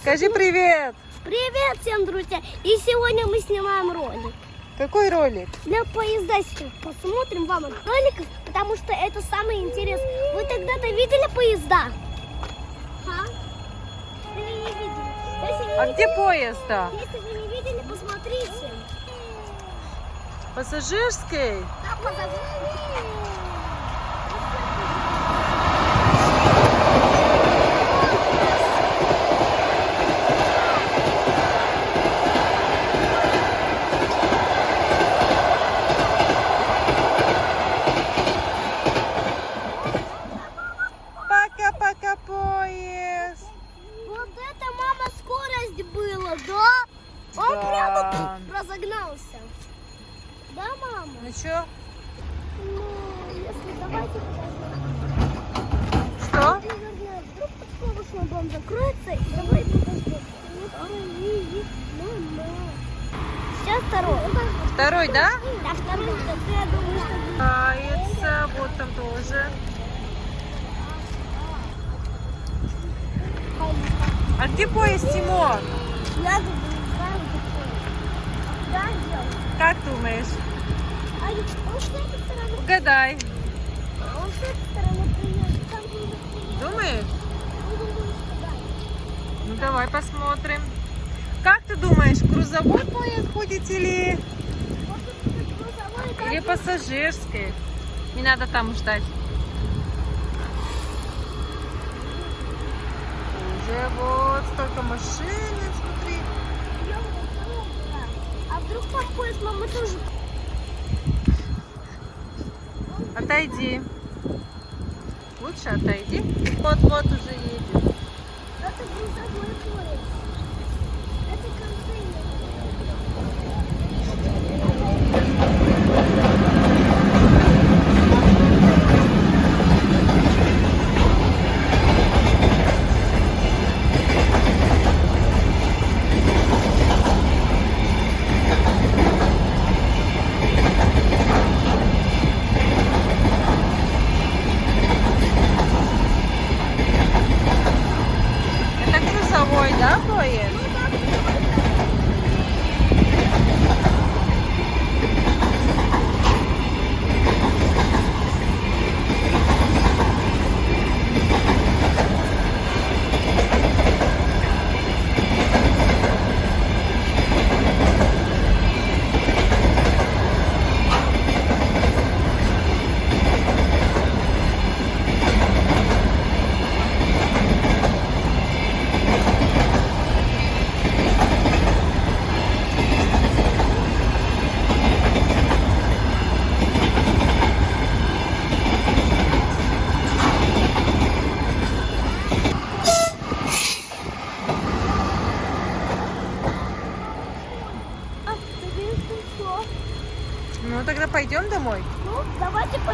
Скажи привет! Привет всем, друзья! И сегодня мы снимаем ролик. Какой ролик? Для поезда сейчас посмотрим вам этот ролик, потому что это самый интересный. Вы когда-то видели поезда? А? Или не видели? Если вы А не где видели- поезд-то? Если вы не видели, посмотрите. Пассажирской? Да, позовите. Пока-пока, поезд! Вот это, мама, скорость была, да? Он Да. прямо разогнался. Да, мама? Ну чё? Ну, если давайте Что? наверное, вдруг снова шлагбаум закроется, и давай подождем. Сейчас второй. Второй, да? Да, второй, я думаю, что... Нравится, вот там тоже. А где поезд, Тимон? Я думаю, не знаю, какой. Да, делай. Как думаешь? А он с этой стороны, Угадай. он с этой стороны приедет, там же уже приедет. Думаешь? Я думаю, что да. Ну давай посмотрим. Как ты думаешь, грузовой поезд ходит или Вот тут грузовой, да, или пассажирский? Не надо там ждать. Уже вот столько машин, смотри. а вдруг подходит мама тоже? Отойди. Лучше отойди. Вот уже едет. Это грузовой поезд. Это контейнер. Это грузовой, да, поезд? А, ты видишь, что всё? Ну тогда пойдем домой. Ну, давайте пойдем.